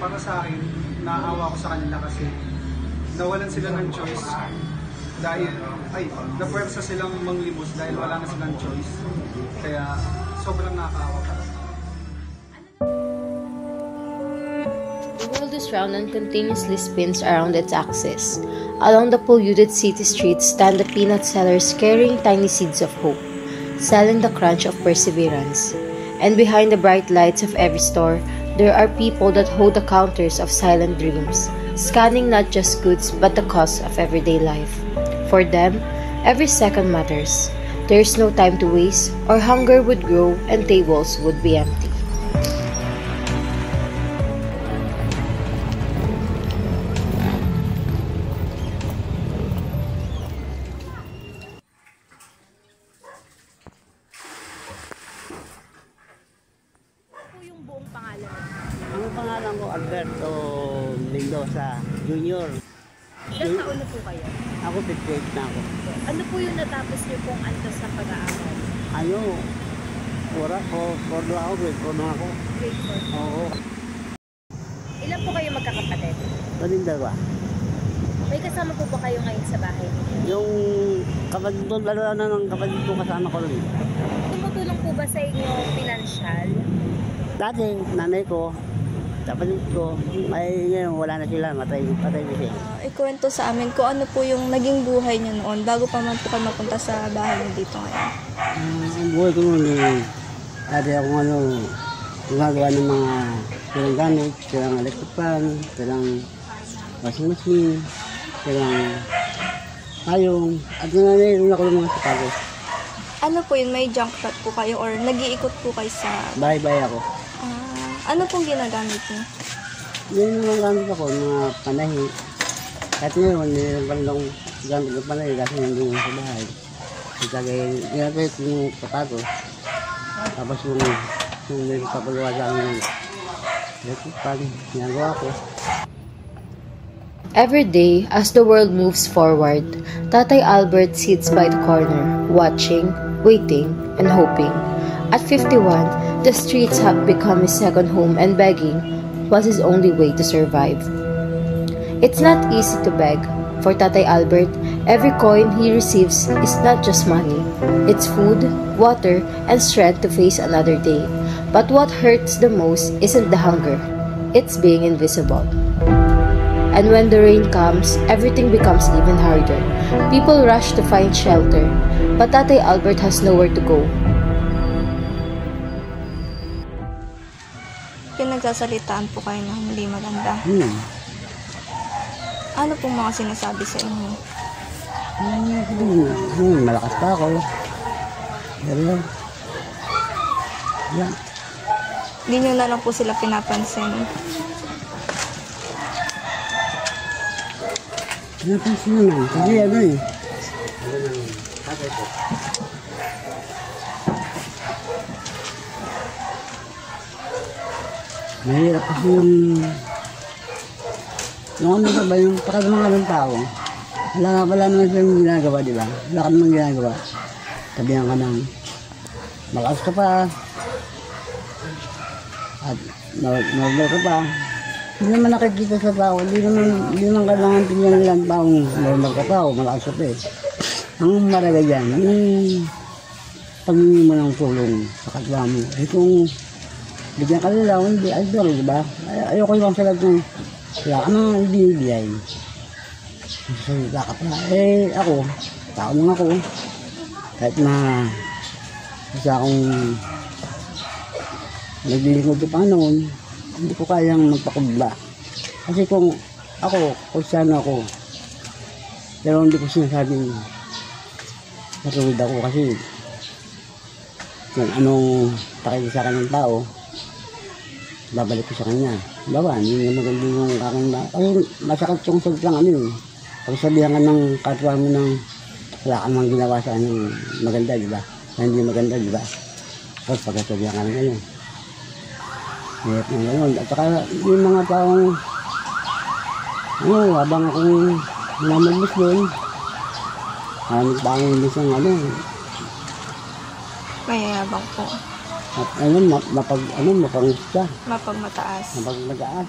para sa akin, naawa ko sa kanila kasi nawalan sila ng choice dahil, napuwersa silang manglimos dahil wala na silang choice. Kaya, sobrang nakakaawa para sa akin. The world is round and continuously spins around its axis. Along the polluted city streets stand the peanut sellers carrying tiny seeds of hope, selling the crunch of perseverance. And behind the bright lights of every store, there are people that hold the counters of silent dreams, scanning not just goods but the cost of everyday life. For them, every second matters. There is no time to waste, or hunger would grow and tables would be empty. Ang pangalan ko, Alberto Mendoza Jr. Ilang taon na po kayo? Ako 58 na ako. Ano po yung natapos niyo pong antas sa pag-aaral? Ano? Pordo ako, grade 4 na ako. Grade 4. Oo. Ilan po kayo magkakapatid? Talindawa. May kasama po ba kayo ngayon sa bahay niyo? Yung kapatid ko, dalawa na ng kapatid ko kasama ko rin. Tumutulong po ba sa inyo pinansyal? Dati, nanay ko, kapatid ko, may ngayon wala na sila, patay na siya. Ikwento sa amin kung ano po yung naging buhay niyo noon bago pa man po kayo mapunta sa bahay niyo dito ngayon. Ang buhay ko noon, dati ako gumagawa ng mga silang gamit, silang electric fan, silang washing machine, silang payong, at nangyayroon ako ng mga sapatos. Ano po yun? May junk shop po kayo or nag-iikot po kayo sa... Bahay-bahay ako. Ano pong ginagamit niyo? Yun yung gamit ako, mga panahi. Kahit ngayon, mayroon pa rin akong gamit ng panahi kasi nandun sa bahay. Kasi ginagawit yung sapatos. Tapos yung may kapagawa sa akin ng electric fan, ginagawa ko. Every day, as the world moves forward, Tatay Albert sits by the corner, watching, waiting, and hoping. At 51, the streets have become his second home and begging was his only way to survive. It's not easy to beg. For Tatay Albert, every coin he receives is not just money. It's food, water, and strength to face another day. But what hurts the most isn't the hunger. It's being invisible. And when the rain comes, everything becomes even harder. People rush to find shelter, but Tatay Albert has nowhere to go. Pinagsasalitaan po kayo ng hindi maganda. Ano pong mga sinasabi sa inyo? Malakas pa ako. Yan. Hindi nyo na lang po sila pinapansin. Pinapansin naman. Kasi ano eh. Mahirap kasi yung ano ba yung pakalama ng tao. Wala naman silang ginagawa, di ba? Wala ka naman ginagawa. Sabihan ka ng malakas ka pa. At normal ka pa. Hindi naman nakikita sa tao. Hindi naman kailangan tingnan nila ang taong normal ka pa o malakas ka pa eh. Ang maraga dyan, ang paghingi mo ng tulong sa kapwa mo. Eh kung bigyan ka nila, hindi, ay doon, di ba? Ayoko lang sa lahat ng wala ka nang ibibigay. Salita ka pa. Eh, ako, tao lang ako. Kahit na isa akong naglilingkod sa Panginoon, hindi ko kayang magpakubla. Kasi kung ako, Kristiyano ako, pero hindi ko sinasabing natuwid ako kasi kung anong pakita sa akin ng tao, babalik ko sa kanya. Bawa, hindi na maganda yung aking kasi masakit yung salitang ano eh. Pag sabihan ka ng katwa mo ng wala ka mang ginawa sa anong maganda, di ba? Na hindi maganda, di ba? Tapos pagkasabihan ka ng ganyan. Hirap ng gano'n. At saka yung mga taong habang akong namaglis doon, nagpangin din siyang Mayayabang po. At mapagmataas. Mapagmataas. Mapagmataas.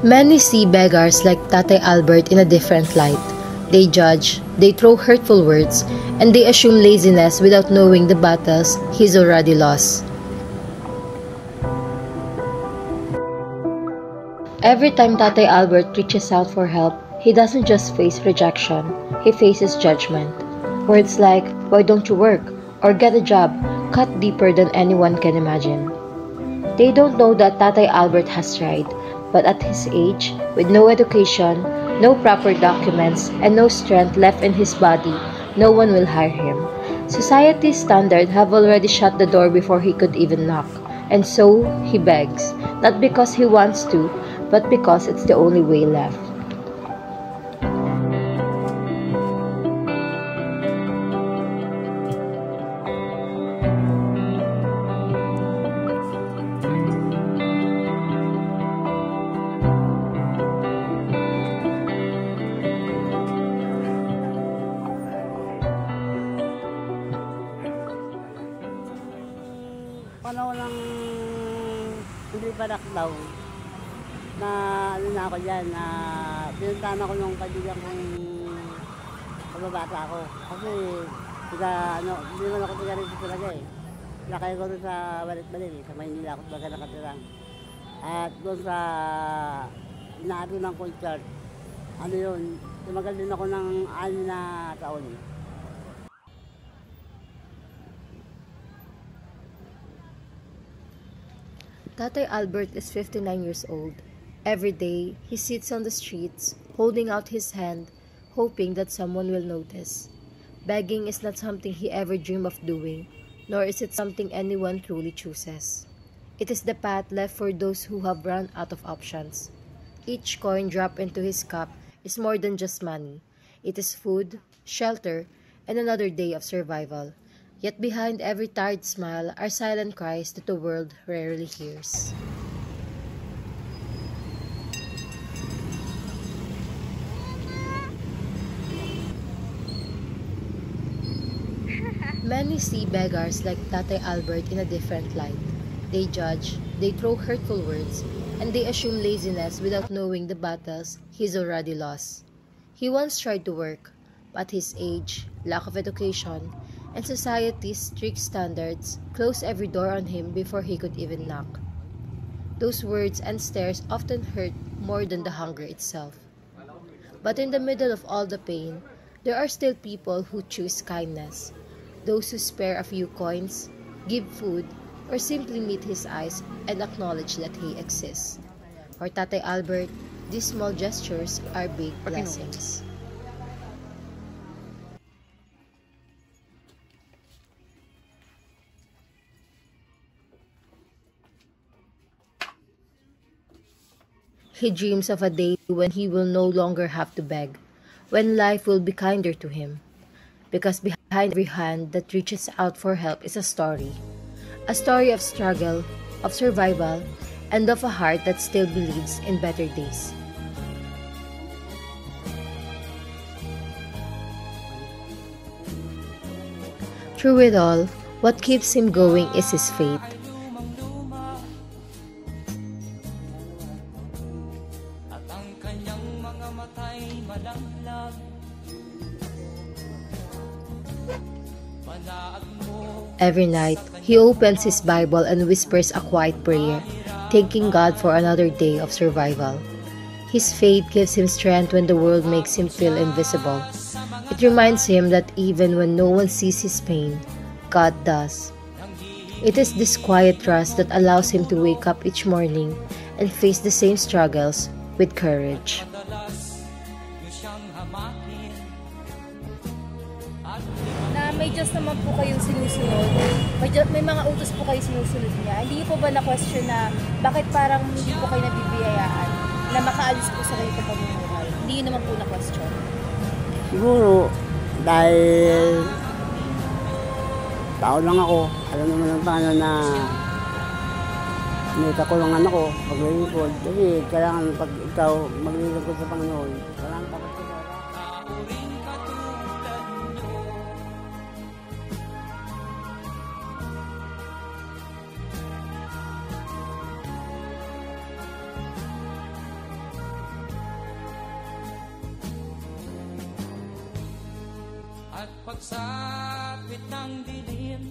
Many see beggars like Tatay Albert in a different light. They judge, they throw hurtful words, and they assume laziness without knowing the battles he's already lost. Every time Tatay Albert reaches out for help, he doesn't just face rejection, he faces judgment. Words like, "Why don't you work?" or "Get a job," cut deeper than anyone can imagine. They don't know that Tatay Albert has tried, but at his age, with no education, no proper documents, and no strength left in his body, no one will hire him. Society's standards have already shut the door before he could even knock, and so he begs, not because he wants to, but because it's the only way left. Panahon ng hindi pa lockdown, na ano na ako dyan, na pinuntahan ako nung kaibigan kong kababata ako. Kasi hindi naman ako tiga rito talaga eh. Lakay ko rin sa Balit-Balit sa Maynila ako talaga nakatira. At doon sa inaado ng concert, tumagal din ako ng 6 na taon. Tatay Albert is 59 years old. Every day, he sits on the streets, holding out his hand, hoping that someone will notice. Begging is not something he ever dreamed of doing, nor is it something anyone truly chooses. It is the path left for those who have run out of options. Each coin dropped into his cup is more than just money. It is food, shelter, and another day of survival. Yet behind every tired smile are silent cries that the world rarely hears. Many see beggars like Tatay Albert in a different light. They judge, they throw hurtful words, and they assume laziness without knowing the battles he's already lost. He once tried to work, but his age, lack of education, and society's strict standards closed every door on him before he could even knock. Those words and stares often hurt more than the hunger itself. But in the middle of all the pain, there are still people who choose kindness. Those who spare a few coins, give food, or simply meet his eyes and acknowledge that he exists. For Tatay Albert, these small gestures are big blessings. He dreams of a day when he will no longer have to beg, when life will be kinder to him. Because behind every hand that reaches out for help is a story of struggle, of survival, and of a heart that still believes in better days. Through it all, what keeps him going is his faith. Every night, he opens his Bible and whispers a quiet prayer, thanking God for another day of survival. His faith gives him strength when the world makes him feel invisible. It reminds him that even when no one sees his pain, God does. It is this quiet trust that allows him to wake up each morning and face the same struggles with courage. Na may Diyos naman po kayong sinusunod, may mga utos po kayo sinusunod niya. Hindi po ba na-question na bakit parang hindi po kayo nabibiyayaan na makaalis po sa ganito pamumuhay? Hindi yun naman po na-question. Siguro, dahil tao lang ako, alam naman ang paano na may kakulangan ako maglilingkod. Kasi kailangan pag ikaw maglilingkod sa Panginoon, kailangan dapat sa pagsapit ng dilim